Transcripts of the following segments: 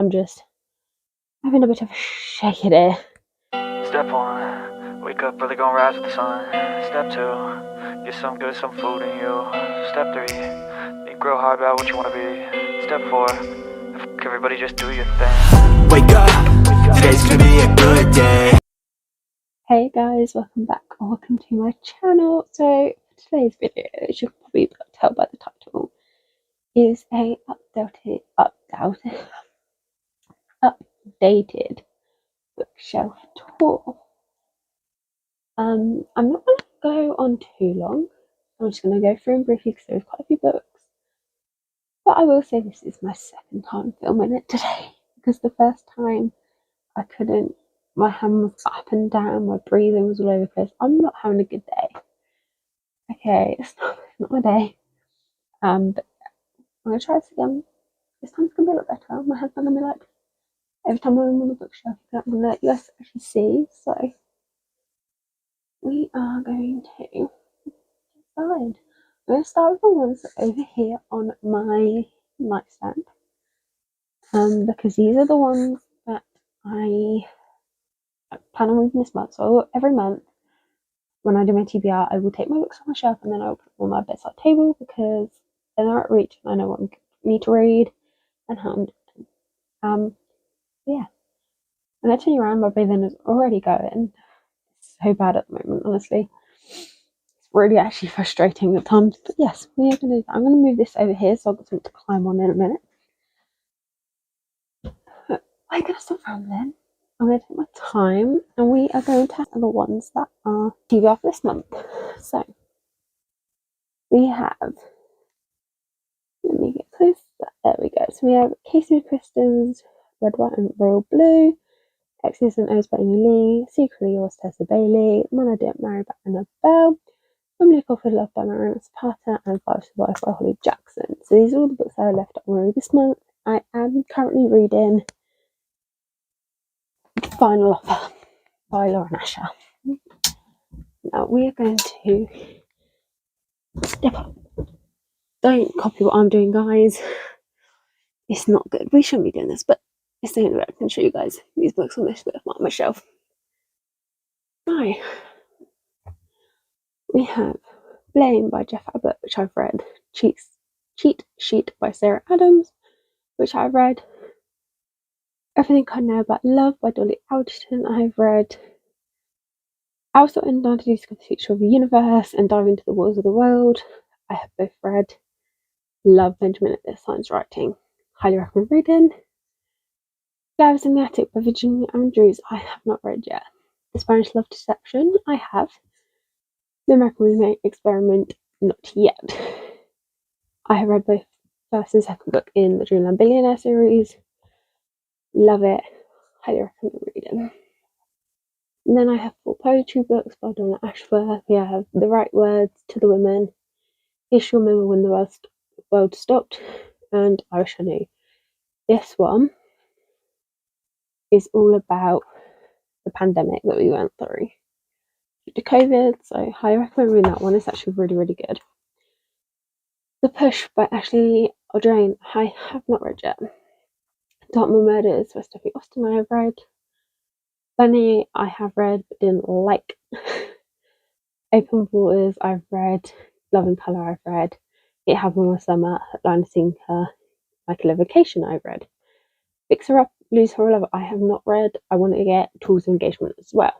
I'm just having a bit of a shaky day. Step 1, wake up early, gonna rise with the sun. Step 2, get some good, some food in you. Step 3, think real hard about what you wanna be. Step 4, everybody just do your thing. Wake up, today's gonna be a good day. Hey guys, welcome back or welcome to my channel. So for today's video, as you can probably tell by the title, is a updated bookshelf tour. I'm not going to go on too long. I'm just going to go through them briefly because there's quite a few books. But I will say this is my second time filming it today, because the first time I couldn't. My hand was up and down, my breathing was all over the place. I'm not having a good day. Okay, it's not my day. But I'm gonna try this again. This time's gonna be a lot better. My hand's not gonna be like every time I'm on the bookshelf. I'm gonna let you guys actually see. So we are going to get started. I'm gonna start with the ones that are over here on my nightstand. Because these are the ones that I plan on reading this month. So every month when I do my TBR, I will take my books off my shelf and then I'll put them on my bedside table because then they're at reach and I know what I need to read and how I'm doing. Yeah. And I turn around, my breathing is already going. It's so bad at the moment, honestly. It's really actually frustrating at times. But yes, we are going to. I'm going to move this over here so I've got something to climb on in a minute. But we're going to stop rambling. I'm going to take my time and we are going to have the ones that are TBR for this month. So we have. Let me get close. There we go. So we have Casey Kristen's Red, White, and Royal Blue. X's and O's by Amy Lee, Secretly Yours, Tessa Bailey, Man I Didn't Marry by Anna Bell, Family Call for Love by Mariana Zapata, and Five Survive by Holly Jackson. So these are all the books that I left on read this month. I am currently reading Final Offer by Lauren Asher. Now we are going to step up. Don't copy what I'm doing, guys. It's not good. We shouldn't be doing this, but it's the only way I can show you guys these books on this on my shelf. Right. We have Blame by Jeff Abbott, which I've read. Cheat Sheet by Sarah Adams, which I've read. Everything I Know About Love by Dolly Alderton, I've read. Also, and Down to Discover the Future of the Universe and Dive into the Walls of the World, I have both read. Love Benjamin at this science writing. Highly recommend reading. Flowers in the Attic by Virginia Andrews, I have not read yet. The Spanish Love Deception, I have. The American Remake Experiment, not yet. I have read both first and second book in the Dreamland Billionaire series. Love it. Highly recommend reading. And then I have 4 poetry books by Donna Ashworth. We have The Right Words, To the Women, Is You Remember When the World Stopped, and I Wish I Knew. This one is all about the pandemic that we went through due to COVID, so I recommend reading that one. It's actually really, really good. The Push by Ashley Audrain, I have not read yet. Dartmoor Murders by Stephanie Austin, I have read. Bunny, I have read but didn't like. Open Waters, I've read. Love and Colour, I've read. It Happened One Summer, Line Sinker, Like a Vacation, I've read. Fix Her Up, Lose Her Love, I have not read. I want to get Tools of Engagement as well.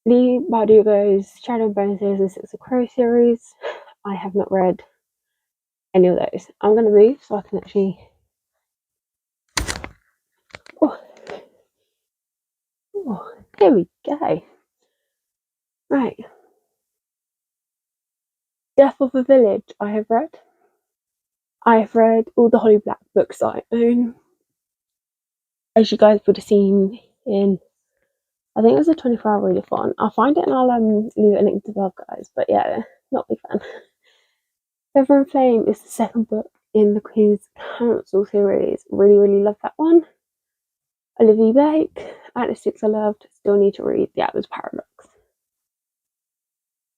Lee Bardugo's Shadow and Bone series and Six of Crow series, I have not read any of those. I'm going to move so I can actually. Oh, here we go. Right. Death of a Village, I have read. I have read all the Holly Black books that I own. As you guys would have seen in, I think it was a 24-hour readathon. I'll find it and I'll leave it a link to above, guys. But yeah, not a big fan. Feather and Flame is the second book in the Queen's Council series. Really, really love that one. Olivia Blake, Atlas 6 I loved. Still need to read The Atlas Paradox.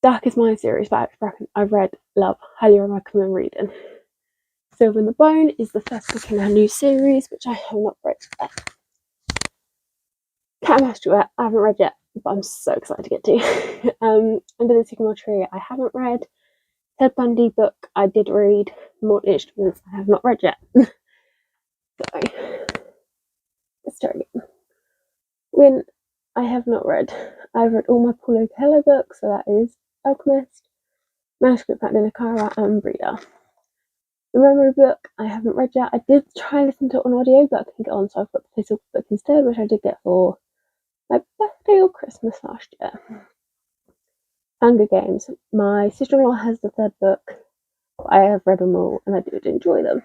Dark is My series by Alex Bracken. I've read, love, highly recommend reading. Silver in the Bone is the first book in our new series, which I have not read yet. Cat and Mouse Duet, I haven't read yet, but I'm so excited to get to. Under the Sycamore Tree, I haven't read. Ted Bundy book, I did read. Mortal Instruments, I have not read yet. So, let's start again. Win, I have not read. I've read all my Paulo Coelho books, so that is Alchemist, Manuscript Found in a Kara, and Breeder. The Memory book, I haven't read yet. I did try and listen to it on audio, but I couldn't get on, so I've got the physical book instead, which I did get for my birthday or Christmas last year. Hunger Games. My sister-in-law has the third book. I have read them all, and I did enjoy them.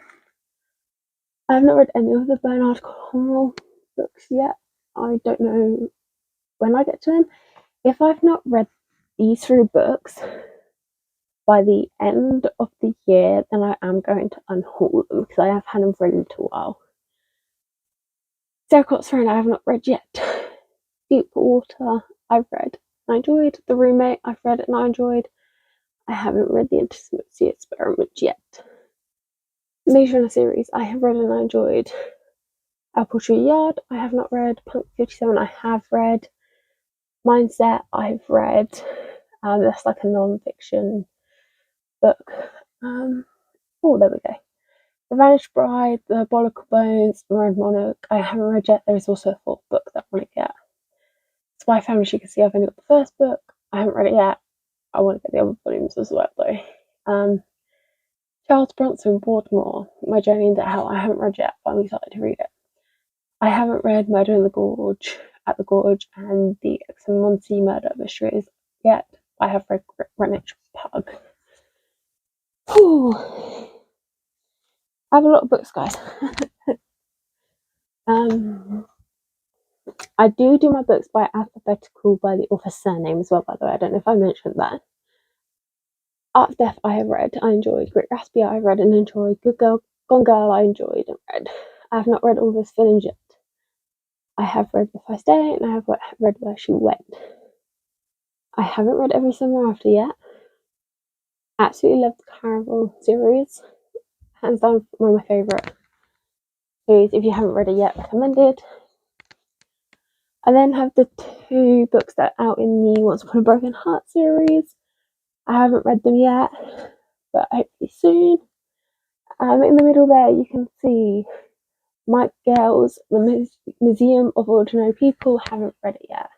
I have not read any of the Bernard Cornwell books yet. I don't know when I get to them. If I've not read these 3 books by the end of the year, then I am going to unhaul them, because I have had them for a little while. Sarah Cott's Throne, I have not read yet. Deep Water, I've read and I enjoyed. The Roommate, I've read and I enjoyed. I haven't read The Intimacy Experiment yet. Maze Runner series, I have read and I enjoyed. Apple Tree Yard, I have not read. Punk 57, I have read. Mindset, I've read. That's like a non-fiction book. Oh, there we go. The Vanished Bride, The Diabolical Bones, The Red Monarch, I haven't read yet. There is also a 4th book that I want to get. Spy Family, as you can see, I've only got the first book. I haven't read it yet. I want to get the other volumes as well, though. Charles Bronson, Broadmoor, My Journey into Hell, I haven't read yet, but I'm excited to read it. I haven't read Murder in the Gorge, At the Gorge, and the Exmoncy Murder Mysteries yet. I have read Greenwich Pug. Whew. I have a lot of books, guys. I do my books by alphabetical by the author's surname as well, by the way. I don't know if I mentioned that. Art of Death, I have read. I enjoyed. Great Gatsby, I read and enjoyed. Good Girl, Gone Girl, I enjoyed and read. I have not read all this Villains yet. I have read If I Stay, and I have read Where She Went. I haven't read Every Summer After yet. Absolutely love the Caraval series. Hands down, one of my favourite series. If you haven't read it yet, recommended. I then have the 2 books that are out in the Once Upon a Broken Heart series. I haven't read them yet, but hopefully soon. In the middle there, you can see Mike Gale's The Museum of Ordinary People. Haven't read it yet.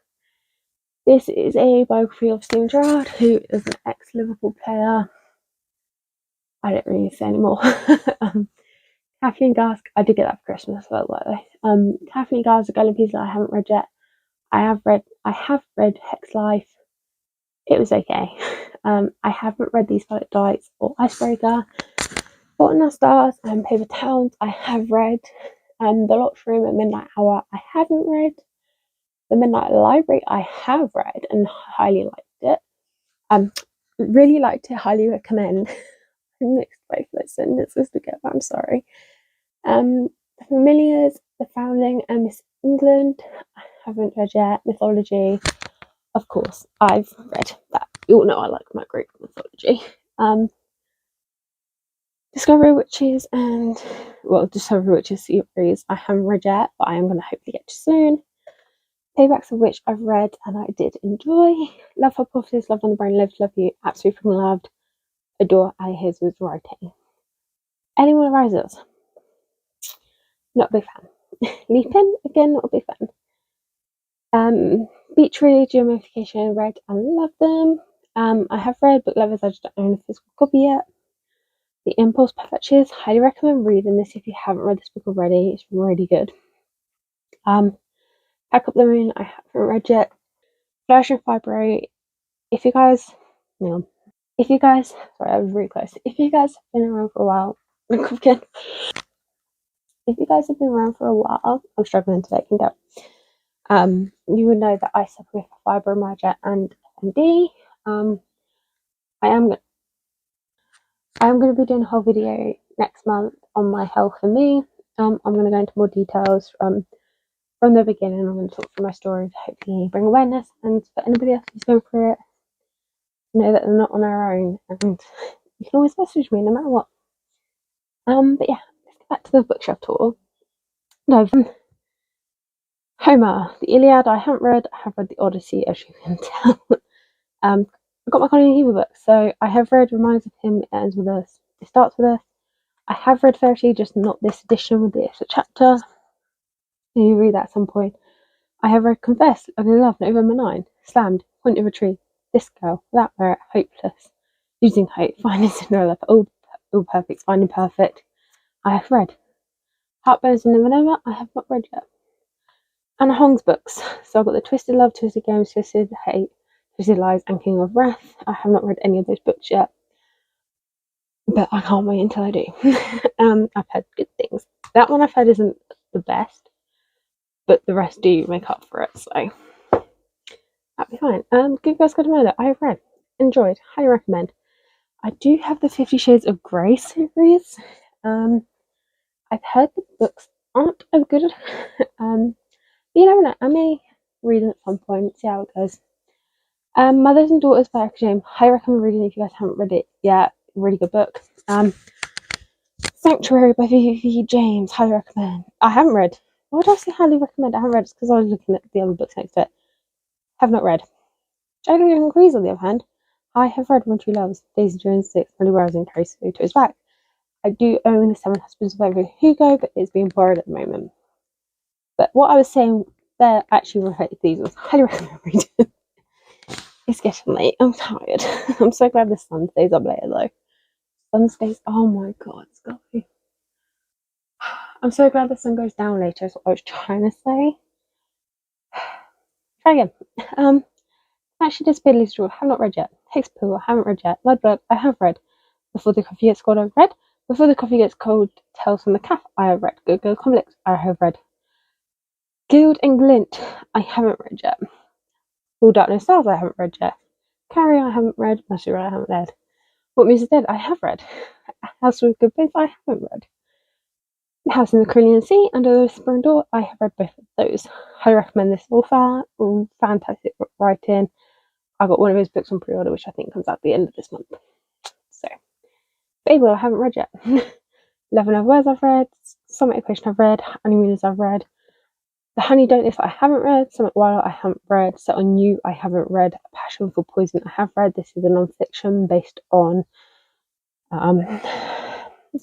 This is a biography of Steven Gerrard, who is an ex-Liverpool player. I don't really say anymore. Kathleen Gask, I did get that for Christmas as well, by the way. Kathleen Gask, A Girl in Pieces, I haven't read yet. I have read Hex Life. It was okay. I haven't read These Violet Dykes or Icebreaker. Fault in Our Stars and Paper Towns, I have read. The Locked Room at Midnight Hour, I haven't read. The Midnight Library, I have read and highly liked it. Really liked it, highly recommend. I mixed both those sentences together, I'm sorry. The Familiars, The Foundling, and Miss England, I haven't read yet. Mythology, of course, I've read that. You all know I like my Greek mythology. Discovery Witches Discovery Witches series I haven't read yet, but I am going to hopefully get to soon. Paybacks of Witch I've read and I did enjoy. Love Hypothesis, Love on the Brain, Live to Love You, absolutely from loved. Adore Ali Hazelwood's writing. Anyone Rises, not a big fan. Leapin, again, not a big fan. Beach Read, Geomification, read and loved them. I have read Book Lovers, I just don't own a physical copy yet. The Impulse Perfections, highly recommend reading this if you haven't read this book already. It's really good. Pack Up the Moon, I haven't read yet. Flash and February, sorry, I was really close. If you guys have been around for a while, I'm struggling today, can you tell? You would know that I suffer with fibromyalgia and MD. I am going to be doing a whole video next month on my health and me. I'm going to go into more details from the beginning. I'm going to talk through my story to hopefully bring awareness, and for anybody else who's going through it, know that they're not on their own, and you can always message me no matter what. But yeah, let's get back to the bookshelf tour. No, Homer, the Iliad I haven't read. I have read the Odyssey, as you can tell. I got my Colin Hoover book, so I have read Reminds of Him, It Ends with Us, It Starts with Us. I have read Fairy, just not this edition with the extra chapter. You read that at some point. I have read Confess, Ugly Love, November 9, Slammed, Point of a Tree, This Girl, Without Merit, Hopeless, Losing Hope, Finding Cinderella, All Perfect, Finding Perfect. I have read. Heartburns and Never Never, I have not read yet. Anna Hong's books. So I've got the Twisted Love, Twisted Games, Twisted Hate, Twisted Lies, and King of Wrath. I have not read any of those books yet, but I can't wait until I do. I've heard good things. That one I've heard isn't the best, but the rest do make up for it, so that'll be fine. Good Girls Got to Murder, I have read, enjoyed, highly recommend. I do have the 50 Shades of Grey series. I've heard the books aren't as good. But you never know, I may read them at some point, see how it goes. Mothers and Daughters by Eka James, highly recommend reading if you guys haven't read it yet. Really good book. Sanctuary by V.V. James, highly recommend. I haven't read. Why did I say highly recommend? I haven't read. It's because I was looking at the other books next to it. Have not read. Julian Grease, on the other hand, I have read One True Loves, Daisy Jones 6, Molly Wells, and Carrie Sue to his back. I do own The Seven Husbands of Evelyn Hugo, but it's being borrowed at the moment. But what I was saying there actually related to these was highly recommend reading. It's getting late. I'm tired. I'm so glad the sun stays up later though. Sun stays. Oh my god, Scotty. I'm so glad the sun goes down later. Is what I was trying to say. Try again. Actually, Disappeared Lisa Jewel, have not read yet. Takes Poo, I haven't read yet. Mudblood, I have read. Before the Coffee Gets Cold, I've read. Before the Coffee Gets Cold, Tales from the Calf, I have read. Good Girl Complex, I have read. Guild and Glint, I haven't read yet. All Darkness Stars, I haven't read yet. Carrie, I haven't read. Master, I haven't read. What Music Dead, I have read. House with Good Bits, I haven't read. House in the Carillion Sea, Under the Whispering Door, I have read both of those. I recommend this author. Fantastic writing. I got one of his books on pre-order, which I think comes out at the end of this month. So, Babel, I haven't read yet. 11 Other Words I've read. Summit Equation I've read. Honeymooners I've read. The Honey Don't Live I haven't read. Summit Wild I haven't read. Set on You I haven't read. Passion for Poison I have read. This is a non-fiction based on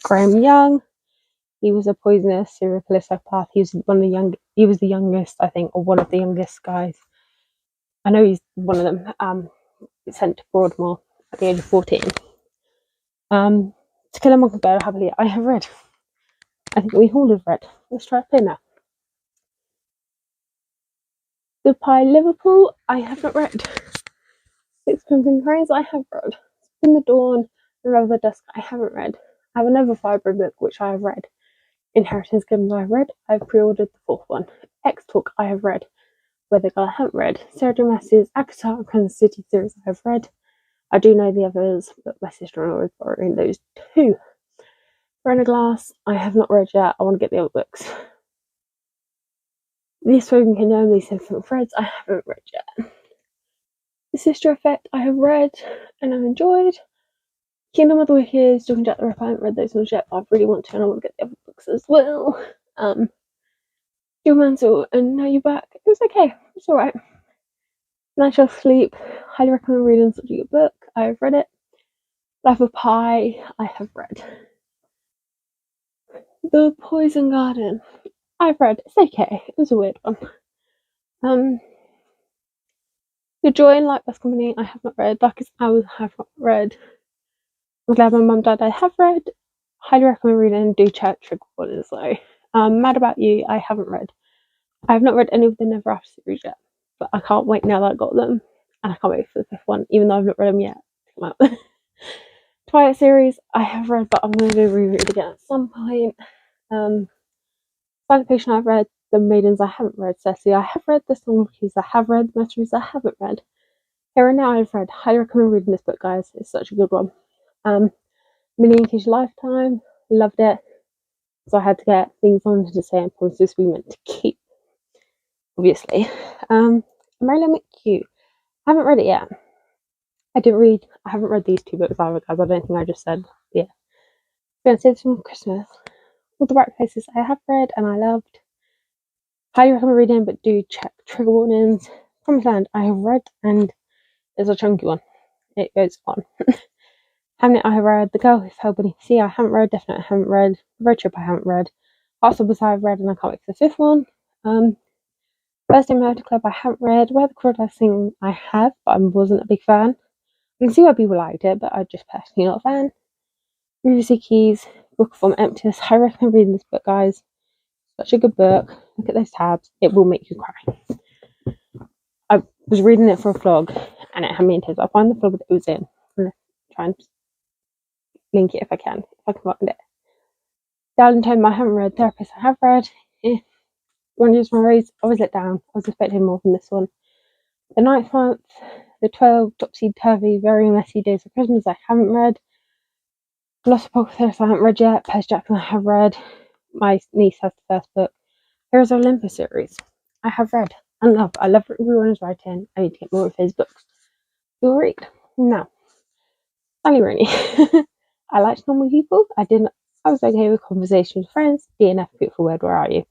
Graham Young. He was a poisonous serial killer psychopath. He was the youngest, I think, or one of the youngest guys. I know he's one of them. Sent to Broadmoor at the age of 14. To Kill a Mockingbird Happily, I have read. I think we all have read. Let's try a play now. The Pie Liverpool, I have not read. Six Crimson Cranes, I have read. In the Dawn, The Revel of Dusk, I haven't read. I have another Fibre book which I have read. Inheritance Givens, I have read. I've pre-ordered the fourth one. X Talk, I have read. Weather Girl, I haven't read. Sarah J. Maas's Akatar and Kansas City series, I have read. I do know the others, but my sister and I are borrowing those two. Verona Glass, I have not read yet. I want to get the other books. The Spoken Kingdom, These Infinite Threads, I haven't read yet. The Sister Effect, I have read and I've enjoyed. Kingdom of the Wicked, Stalking Jack the Ripper, I haven't read those ones yet, but I really want to, and I want to get the other books as well. Your Mansell, and Now You're Back. It was okay. It's alright. Night Shall Sleep, highly recommend reading such a good book. I have read it. Life of Pi, I have read. The Poison Garden, I've read. It's okay. It was a weird one. The Joy in Light Bus Company, I have not read. Darkest Hours, I have not read. I'm Glad My Mum Died, I have read. Highly recommend reading. Do check Trigger Warnings though. Mad About You, I haven't read. I have not read any of the Never After series yet, but I can't wait now that I got them, and I can't wait for the fifth one, even though I've not read them yet to come out. Twilight series, I have read, but I'm going to reread it again at some point. Silent Patient, I've read. The Maidens, I haven't read. Cersei, I have read. The Song of Keys, I have read. Mysteries, I haven't read. Here and Now, I've read. Highly recommend reading this book, guys. It's such a good one. Million Kids Lifetime, loved it. So I had to get things I wanted to say and promises we meant to keep, obviously. Marilyn McHugh, I haven't read it yet. I haven't read these two books either, guys. I don't think I just said, yeah. going to save this one for Christmas. All the Right Places I have read and I loved. Highly recommend reading, but do check trigger warnings. Promised Land I have read, and it's a chunky one. It goes on. Hamnet I have read. The Girl Who Fell Beneath the Sea I haven't read. Definitely haven't read. The Road Trip I haven't read. Heartstoppers I have read, and I can't wait for the fifth one. Thursday Murder Club I haven't read. Where the Crocodiles Sing I have, but I wasn't a big fan. I can see why people liked it, but I just personally not a fan. Revisited Keys, Book of Emptiness. I recommend reading this book, guys. Such a good book. Look at those tabs. It will make you cry. I was reading it for a vlog, and it had me in tears. I'll find the vlog that it was in. I'm going to try and link it if I can find it. Darling Tome I haven't read. Therapist I have read. One Year's Memories, I was let down. I was expecting more from this one. The Ninth Month, The 12 Topsy-Turvy Very Messy Days of Christmas I haven't read. Lost Apocalypse I haven't read yet. Percy Jackson I have read. My niece has the first book. Heroes of Olympus series I have read and love. I love what everyone is writing. I need to get more of his books. You'll read. Now, Sally Rooney. I liked Normal People. I was okay with Conversation with Friends. DNF, Beautiful Word, Where Are You?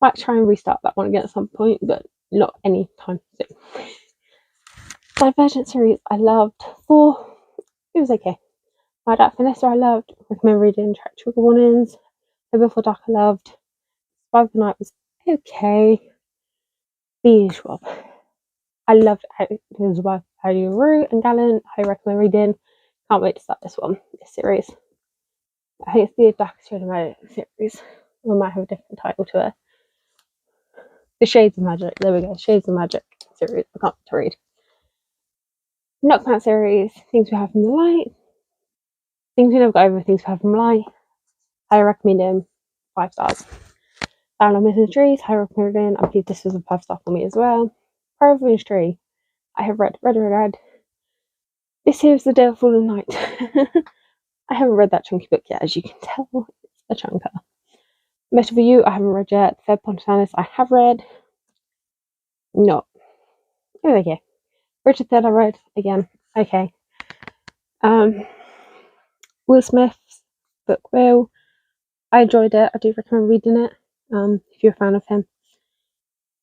Might try and restart that one again at some point, but not anytime soon. Divergent series I loved. 4. It was okay. My Dark Vanessa I loved. Recommend reading. Track Trigger Warnings. No Before Dark I loved. Survive the Night was okay. The Usual. I loved his wife, Rue and Gallant. I recommend reading. Can't wait to start this series. I think it's the Dark Magic series. We might have a different title to it. The Shades of Magic. There we go. Shades of Magic series. I can't wait to read. Knockback series. Things We Have from the Light. Things We Never Got Over. Things We Have from Light. I recommend him. 5 stars. Down on Missing Trees. I recommend reading. I believe this was a 5-star for me as well. Province Tree. I have read. This here's The Devil Fallen Night. I haven't read that chunky book yet, as you can tell. It's a chunker. Metal for You, I haven't read yet. Third Pontianus, I have read. Not. Oh, okay. Richard Third, I read. Again. Okay. Will Smith's book, Will. I enjoyed it. I do recommend reading it, if you're a fan of him.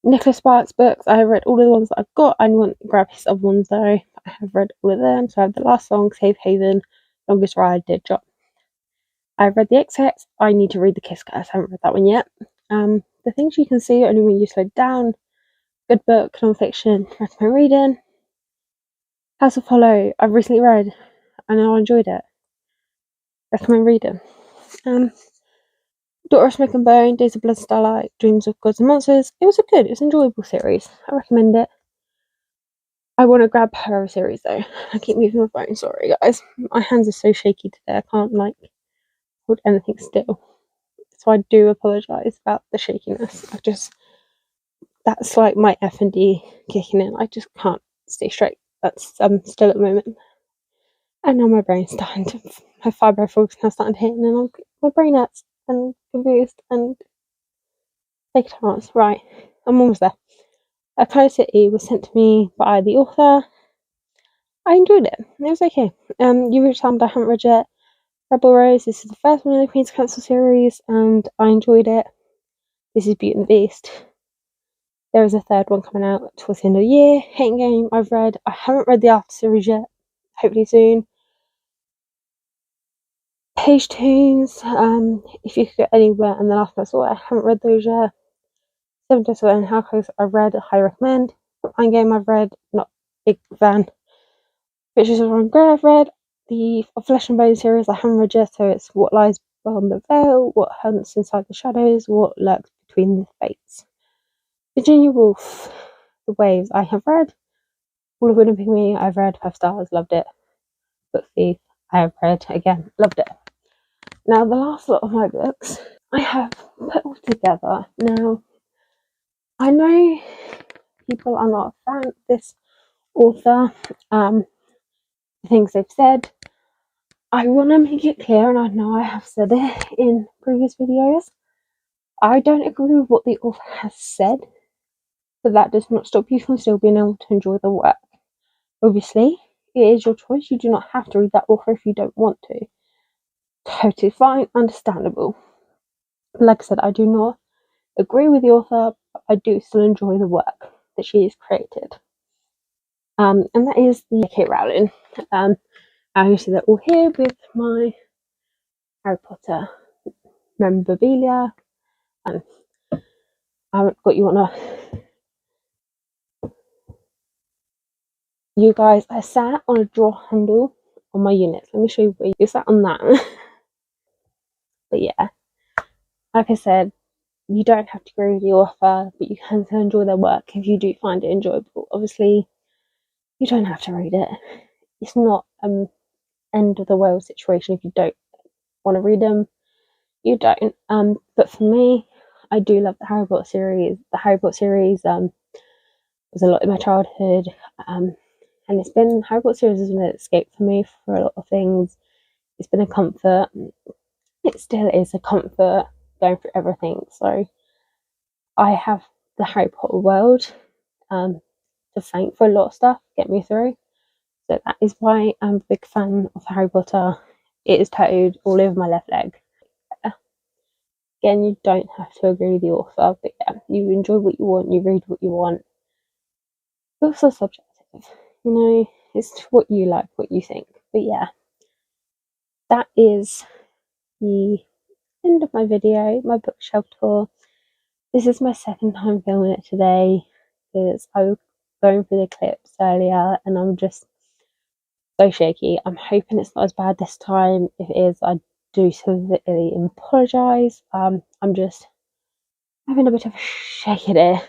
Nicholas Sparks' books, I have read all of the ones that I've got. I want to grab his other ones, though. I have read all of them. So I have The Last Song, Safe Haven, Longest Ride, Dead Job. I've read The XX. I need to read The Kiss Curse. I haven't read that one yet. The Things You Can See Only When You Slow Down. Good book, non-fiction. Recommend reading. House of Hollow. I've recently read, and I enjoyed it. Recommend reading. Daughter of Smoke and Bone, Days of Blood, Starlight, Dreams of Gods and Monsters. It was an enjoyable series. I recommend it. I want to grab her series though. I keep moving my phone. Sorry, guys. My hands are so shaky today. I can't hold anything still. So I do apologise about the shakiness. That's like my F&D kicking in. I just can't stay straight. That's still at the moment. And now my brain's starting to, my fibrofogs now starting to hit, and then my brain hurts and confused and take a chance. Right, I'm almost there. A Close City was sent to me by the author. I enjoyed it. It was okay. You Reach Sound I haven't read yet. Rebel Rose, this is the first one in the Queen's Council series, and I enjoyed it. This is Beauty and the Beast. There is a third one coming out towards the end of the year. Hating Game, I've read. I haven't read the After series yet. Hopefully soon. Page Tunes, If You Could Get Anywhere, and The Last One I Saw. I haven't read those yet. Seven Days and How Close I've read. I recommend. Fine Game I've read. Not big fan. Pictures of Ron Gray I've read. The Flesh and Bone series I haven't read yet, so it's What Lies Beyond the Veil, What Hunts Inside the Shadows, What Lurks Between the Fates. Virginia Woolf, The Waves I have read. All of Winnipeg Me I've read. 5 stars, loved it. Book Thief I have read, again, loved it. Now the last lot of my books I have put all together. Now I know people are not a fan of this author, the things they've said. I want to make it clear, and I know I have said it in previous videos, I don't agree with what the author has said, but that does not stop you from still being able to enjoy the work. Obviously, it is your choice. You do not have to read that author if you don't want to. totally fine, understandable. Like I said, I do not agree with the author, but I do still enjoy the work that she has created. And that is the J.K. Rowling. Obviously, they're all here with my Harry Potter memorabilia. I haven't got you on you guys, I sat on a drawer handle on my unit. Let me show you where you sat on that. But yeah, like I said, you don't have to agree with the author, but you can still enjoy their work if you do find it enjoyable. Obviously, you don't have to read it. It's not end of the world situation if you don't want to read them. You don't. But for me, I do love the Harry Potter series. The Harry Potter series was a lot in my childhood. And Harry Potter series has been an escape for me for a lot of things. It's been a comfort. It still is a comfort going through everything. So I have the Harry Potter world to thank for a lot of stuff, get me through. So that is why I'm a big fan of Harry Potter. It is tattooed all over my left leg. Again, you don't have to agree with the author, but yeah, you enjoy what you want, you read what you want. It's also subjective, you know, it's what you like, what you think. But yeah, that is the end of my video, my bookshelf tour. This is my second time filming it today because I was going through the clips earlier and I'm just so shaky. I'm hoping it's not as bad this time. If it is, I do severely apologise. I'm just having a bit of a shaky day.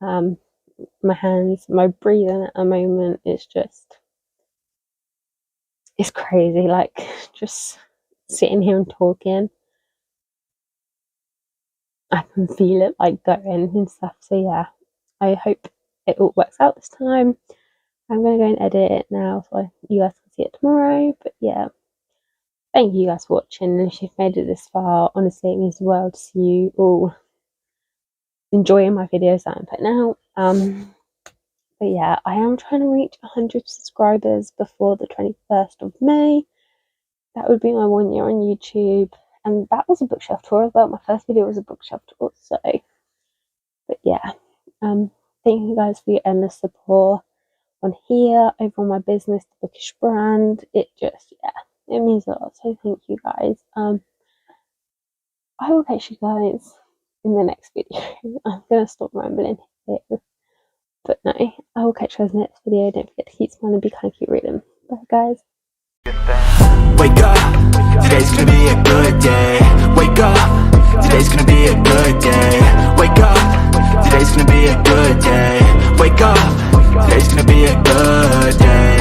My hands, my breathing at the moment is just, it's crazy. Like just sitting here and talking, I can feel it like going and stuff. So yeah, I hope it all works out this time. I'm gonna go and edit it now so you guys can see it tomorrow. But yeah, thank you guys for watching, and if you've made it this far, honestly it means the world to see you all enjoying my videos that I'm putting out. But yeah, I am trying to reach 100 subscribers before the 21st of May. That would be my 1 year on YouTube, and that was a bookshelf tour as well. My first video was a bookshelf tour. So but yeah, thank you guys for your endless support on here, over on my business, the Bookish brand. It just, yeah, it means a lot. So thank you guys. I will catch you guys in the next video. I'm gonna stop rambling here, but no, I will catch you guys in the next video. Don't forget to keep smiling, be kind, keep reading. Bye guys. Wake up, today's gonna be a good day. Wake up, today's gonna be a good day. Wake up, today's gonna be a good day. Wake up, today's gonna be a good day.